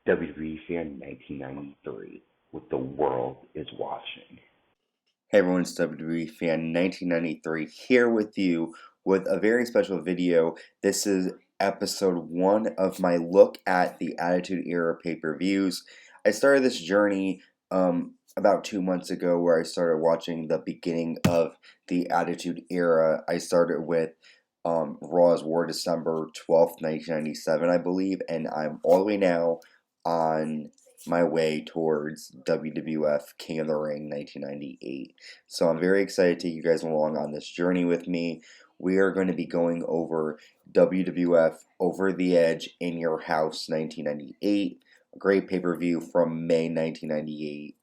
WWE Fan 1993 with The World is Watching. Hey everyone, it's WWE Fan 1993 here with you with a very special video. This is episode 1 of my look at the Attitude Era pay-per-views. I started this journey about 2 months ago where I started watching the beginning of the Attitude Era. I started with Raw's War December 12th, 1997, I believe, and I'm all the way now on my way towards WWF King of the Ring 1998. So I'm very excited to take you guys along on this journey with me. We are going to be going over WWF Over the Edge in Your House 1998, a great pay-per-view from May 1998.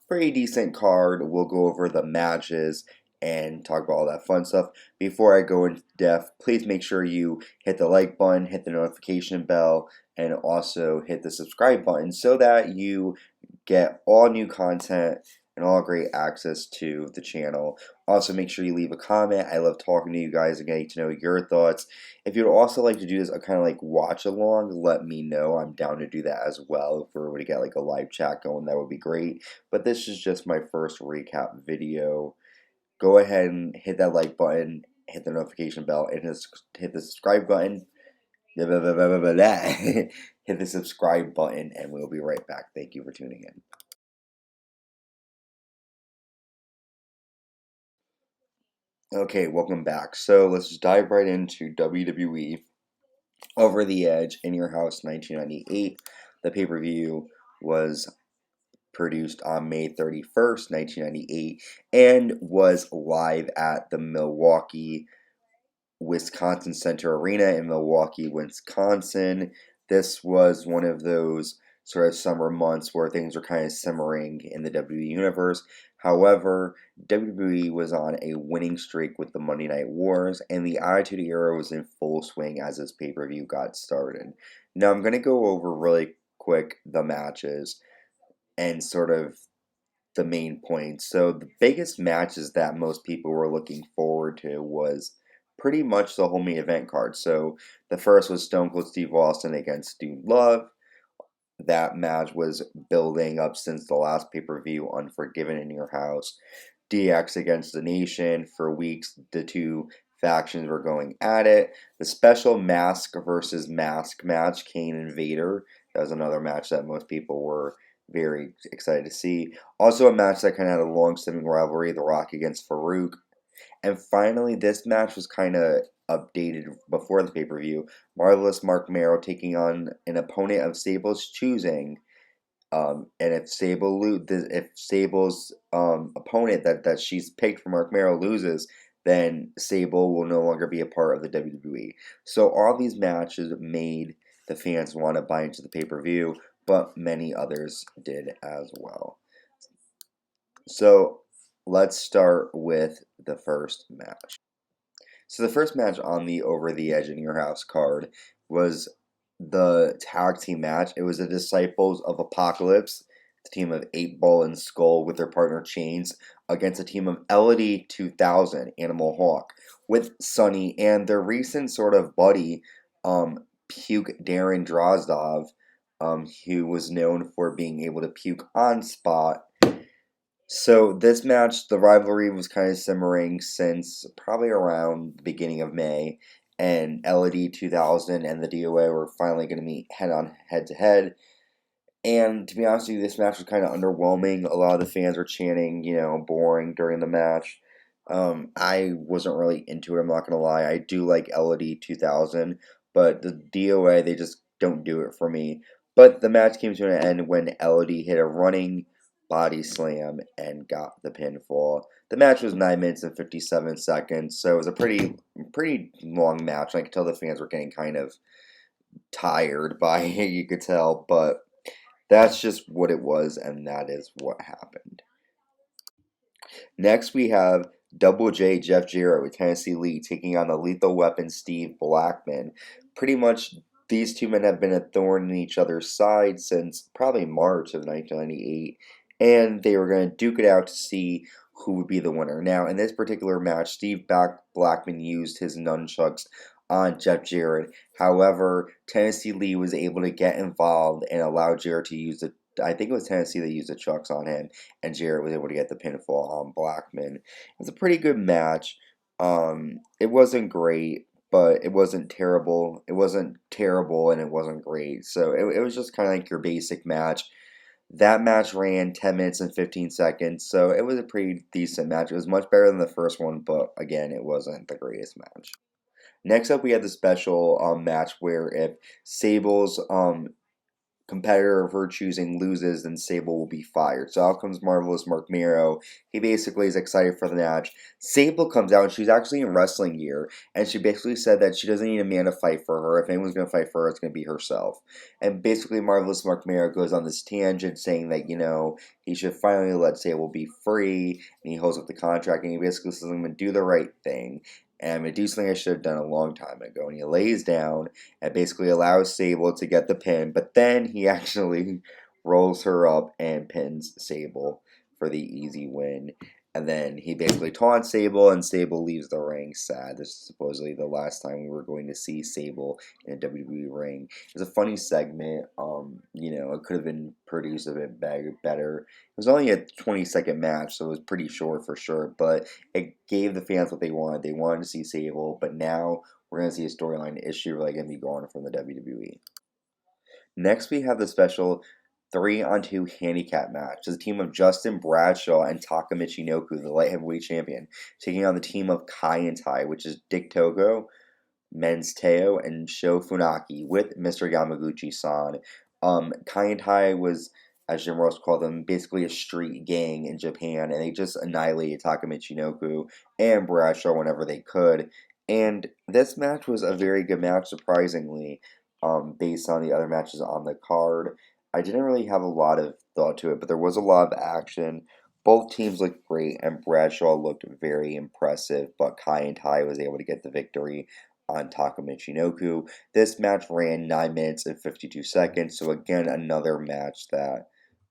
Pretty decent card. We'll go over the matches and talk about all that fun stuff. Before I go into depth, please make sure you hit the like button, hit the notification bell, and also hit the subscribe button so that you get all new content and all great access to the channel. Also, make sure you leave a comment. I love talking to you guys and getting to know your thoughts. If you'd also like to do this, a kind of like watch along, let me know. I'm down to do that as well. If we were to get like a live chat going, that would be great. But this is just my first recap video. Go ahead and hit that like button, hit the notification bell, and hit the subscribe button. Hit the subscribe button, and we'll be right back. Thank you for tuning in. Okay, welcome back. So let's just dive right into WWE Over the Edge in Your House 1998. The pay-per-view was produced on May 31st, 1998, and was live at the Milwaukee, Wisconsin Center Arena in Milwaukee, Wisconsin. This was one of those sort of summer months where things were kind of simmering in the WWE Universe. However, WWE was on a winning streak with the Monday Night Wars, and the Attitude Era was in full swing as this pay-per-view got started. Now, I'm going to go over really quick the matches and sort of the main points. So the biggest matches that most people were looking forward to was pretty much the whole main event card. So the first was Stone Cold Steve Austin against Dude Love. That match was building up since the last pay-per-view, Unforgiven in Your House. DX against the Nation. For weeks, the two factions were going at it. The special mask versus mask match, Kane and Vader. That was another match that most people were very excited to see. Also a match that kind of had a long-standing rivalry, The Rock against Faarooq. And finally, this match was kind of updated before the pay-per-view. Marvelous Marc Mero taking on an opponent of Sable's choosing. And if Sable's opponent that she's picked for Marc Mero loses, then Sable will no longer be a part of the WWE. So all these matches made the fans want to buy into the pay-per-view, but many others did as well. So let's start with the first match. So the first match on the Over the Edge in Your House card was the tag team match. It was the Disciples of Apocalypse, the team of 8-Ball and Skull with their partner Chains, against a team of Elodie 2000, Animal Hawk, with Sonny and their recent sort of buddy, Puke Darren Drozdov, who was known for being able to puke on spot. So this match, the rivalry was kind of simmering since probably around the beginning of May, and LED 2000 and the DOA were finally going to meet head to head. And to be honest with you, this match was kind of underwhelming. A lot of the fans were chanting, boring during the match. I wasn't really into it, I'm not going to lie. I do like LED 2000, but the DOA, they just don't do it for me. But the match came to an end when LED hit a running body slam and got the pinfall. The match was 9 minutes and 57 seconds, so it was a pretty long match. I could tell the fans were getting kind of tired by it, you could tell, but that's just what it was, and that is what happened. Next, we have Double J Jeff Jarrett with Tennessee Lee taking on the Lethal Weapon Steve Blackman. Pretty much, these two men have been a thorn in each other's side since probably March of 1998, and they were going to duke it out to see who would be the winner. Now, in this particular match, Steve Blackman used his nunchucks on Jeff Jarrett. However, Tennessee Lee was able to get involved and allow Jarrett to use the, I think it was Tennessee that used the chucks on him, and Jarrett was able to get the pinfall on Blackman. It was a pretty good match. It wasn't great, but it wasn't terrible. It wasn't terrible, and it wasn't great. So it was just kind of like your basic match. That match ran 10 minutes and 15 seconds, so it was a pretty decent match. It was much better than the first one, but again, it wasn't the greatest match. Next up, we had the special match where if Sable's competitor of her choosing loses, then Sable will be fired. So out comes Marvelous Marc Mero. He basically is excited for the match. Sable comes out, and she's actually in wrestling gear, and she basically said that she doesn't need a man to fight for her. If anyone's going to fight for her, it's going to be herself. And basically, Marvelous Marc Mero goes on this tangent saying that, he should finally let Sable be free, and he holds up the contract, and he basically says, I'm going to do the right thing. And I'm going to do something I should have done a long time ago. And he lays down and basically allows Sable to get the pin. But then he actually rolls her up and pins Sable for the easy win. And then he basically taunts Sable, and Sable leaves the ring sad. This is supposedly the last time we were going to see Sable in a WWE ring. It was a funny segment. It could have been produced a bit better. It was only a 20-second match, so it was pretty short for sure. But it gave the fans what they wanted. They wanted to see Sable, but now we're going to see a storyline issue really going to be gone from the WWE. Next, we have the special 3-on-2 handicap match. It's a team of Justin Bradshaw and Taka Michinoku, the light heavyweight champion, taking on the team of Kaientai, which is Dick Togo, Men's Teo, and Sho Funaki with Mr. Yamaguchi-san. Kaientai was, as Jim Ross called them, basically a street gang in Japan, and they just annihilated Taka Michinoku and Bradshaw whenever they could. And this match was a very good match, surprisingly, based on the other matches on the card. I didn't really have a lot of thought to it, but there was a lot of action. Both teams looked great, and Bradshaw looked very impressive, but Kaientai was able to get the victory on Taka Michinoku. This match ran 9 minutes and 52 seconds, so again, another match that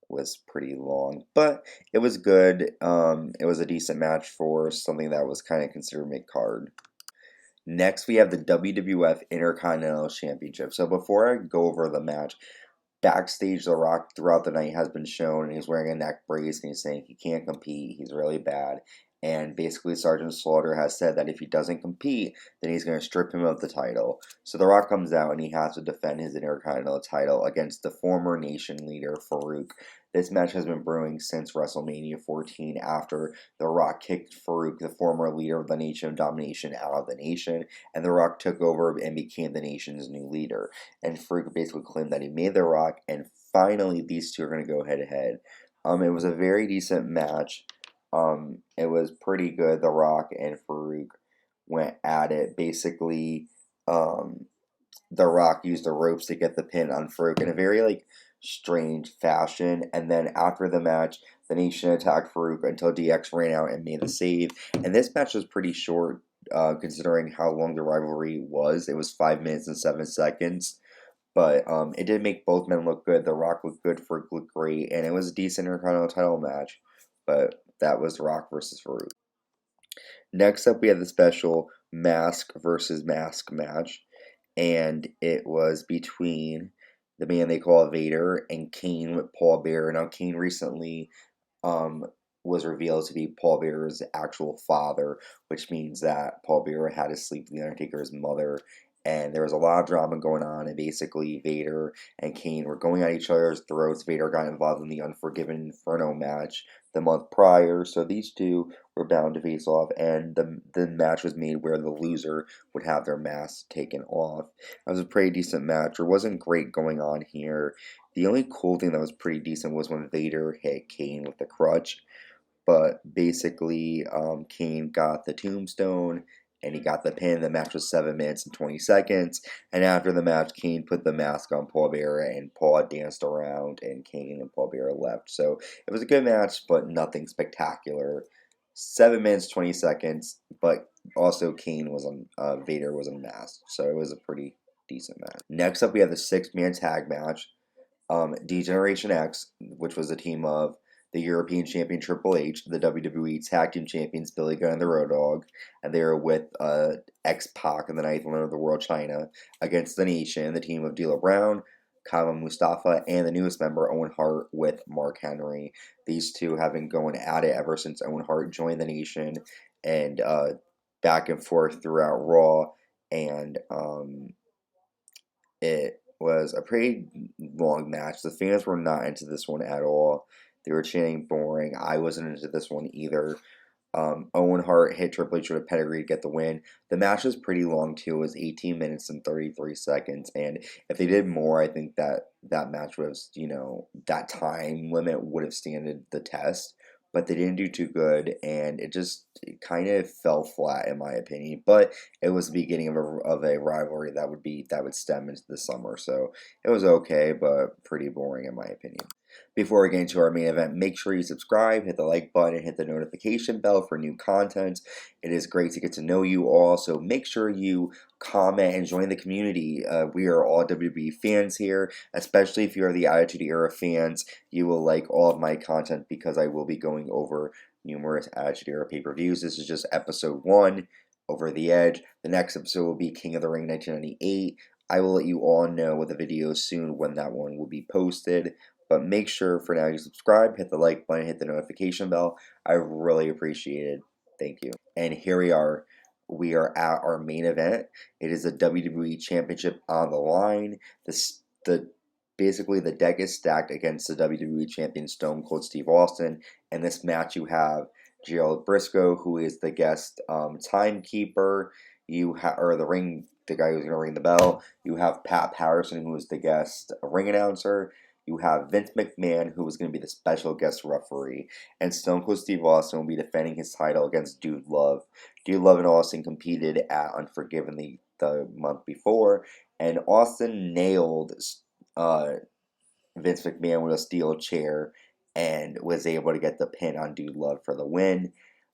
was pretty long, but it was good. It was a decent match for something that was kind of considered mid-card. Next, we have the WWF Intercontinental Championship. So before I go over the match, backstage, The Rock throughout the night has been shown, and he's wearing a neck brace, and he's saying he can't compete, he's really bad. And basically, Sergeant Slaughter has said that if he doesn't compete, then he's going to strip him of the title. So The Rock comes out, and he has to defend his Intercontinental title against the former Nation leader, Faarooq. This match has been brewing since WrestleMania 14 after The Rock kicked Faarooq, the former leader of the Nation of Domination, out of the Nation, and The Rock took over and became the Nation's new leader. And Faarooq basically claimed that he made The Rock, and finally these two are going to go head-to-head. It was a very decent match. It was pretty good. The Rock and Faarooq went at it. Basically, The Rock used the ropes to get the pin on Faarooq in a very, strange fashion. And then after the match, the Nation attacked Faarooq until DX ran out and made the save. And this match was pretty short, considering how long the rivalry was. It was 5 minutes and 7 seconds. But it did make both men look good. The Rock looked good, Faarooq looked great, and it was a decent Intercontinental title match. But that was Rock versus Faarooq. Next up, we had the special mask versus mask match, and it was between the man they call Vader and Kane with Paul Bearer. Now, Kane recently was revealed to be Paul Bearer's actual father, which means that Paul Bearer had to sleep with The Undertaker's mother. And there was a lot of drama going on, and basically Vader and Kane were going at each other's throats. Vader got involved in the Unforgiven Inferno match the month prior, so these two were bound to face off, and the match was made where the loser would have their mask taken off. It was a pretty decent match. There wasn't great going on here. The only cool thing that was pretty decent was when Vader hit Kane with the crutch, but basically Kane got the tombstone, and he got the pin. The match was 7 minutes and 20 seconds. And after the match, Kane put the mask on Paul Bearer, and Paul danced around, and Kane and Paul Bearer left. So it was a good match, but nothing spectacular. 7 minutes, 20 seconds, but also Vader was unmasked. So it was a pretty decent match. Next up, we have the 6-man tag match. D-Generation X, which was a team of the European Champion Triple H, the WWE Tag Team Champions Billy Gunn and the Road Dogg, and they were with X-Pac and the Ninth Wonder of the World, China, against the Nation, the team of D'Lo Brown, Kama Mustafa, and the newest member, Owen Hart, with Mark Henry. These two have been going at it ever since Owen Hart joined the Nation, and back and forth throughout Raw, and it was a pretty long match. The fans were not into this one at all. They were chanting boring. I wasn't into this one either. Owen Hart hit Triple H with a pedigree to get the win. The match was pretty long too. It was 18 minutes and 33 seconds. And if they did more, I think that match would have, that time limit would have stood the test. But they didn't do too good, and it kind of fell flat in my opinion. But it was the beginning of a rivalry that would stem into the summer. So it was okay, but pretty boring in my opinion. Before we get into our main event, make sure you subscribe, hit the like button, and hit the notification bell for new content. It is great to get to know you all, so make sure you comment and join the community. We are all WWE fans here, especially if you are the Attitude Era fans. You will like all of my content because I will be going over numerous Attitude Era pay-per-views. This is just episode 1, Over the Edge. The next episode will be King of the Ring 1998. I will let you all know with the video soon when that one will be posted. But make sure for now you subscribe, hit the like button, hit the notification bell. I really appreciate it. Thank you. And here we are. We are at our main event. It is a WWE Championship on the line. Basically, the deck is stacked against the WWE Champion Stone Cold Steve Austin. In this match, you have Gerald Briscoe, who is the guest timekeeper. The guy who's going to ring the bell. You have Pat Patterson, who is the guest ring announcer. You have Vince McMahon, who is going to be the special guest referee. And Stone Cold Steve Austin will be defending his title against Dude Love. Dude Love and Austin competed at Unforgiven the month before. And Austin nailed Vince McMahon with a steel chair and was able to get the pin on Dude Love for the win.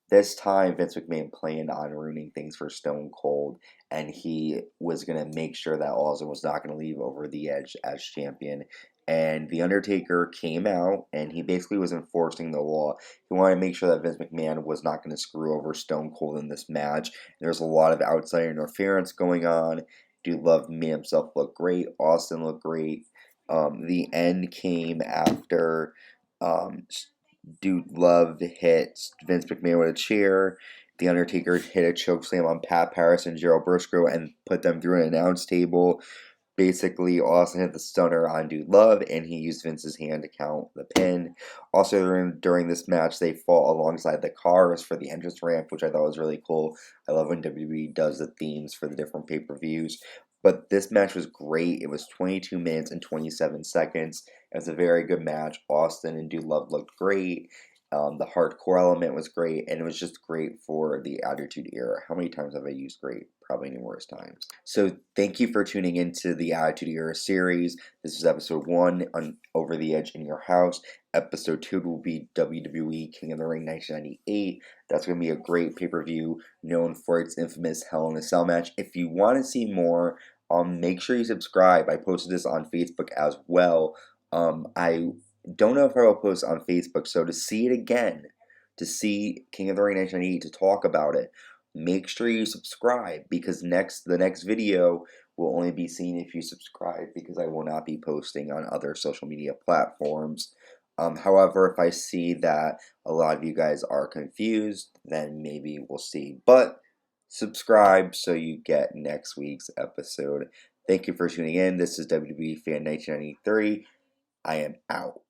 This time, Vince McMahon planned on ruining things for Stone Cold, and he was going to make sure that Austin was not going to leave Over the Edge as champion. And The Undertaker came out, and he basically was enforcing the law. He wanted to make sure that Vince McMahon was not going to screw over Stone Cold in this match. There's a lot of outside interference going on. Dude Love made himself look great. Austin looked great. The end came after Dude Love hit Vince McMahon with a chair. The Undertaker hit a chokeslam on Pat Patterson and Gerald Briscoe and put them through an announce table. Basically, Austin hit the stunner on Dude Love, and he used Vince's hand to count the pin. Also, during this match, they fought alongside the cars for the entrance ramp, which I thought was really cool. I love when WWE does the themes for the different pay-per-views. But this match was great. It was 22 minutes and 27 seconds. It was a very good match. Austin and Dude Love looked great. The hardcore element was great, and it was just great for the Attitude Era. How many times have I used great? Probably numerous times. So thank you for tuning into the Attitude Era series. This is episode 1 on Over the Edge in Your House. Episode 2 will be WWE King of the Ring 1998. That's going to be a great pay-per-view known for its infamous Hell in a Cell match. If you want to see more, make sure you subscribe. I posted this on Facebook as well. I don't know if I will post on Facebook, so to see it again, to see King of the Ring 1998, to talk about it, make sure you subscribe, because the next video will only be seen if you subscribe, because I will not be posting on other social media platforms. However, if I see that a lot of you guys are confused, then maybe we'll see. But subscribe so you get next week's episode. Thank you for tuning in. This is WWE Fan 1993. I am out.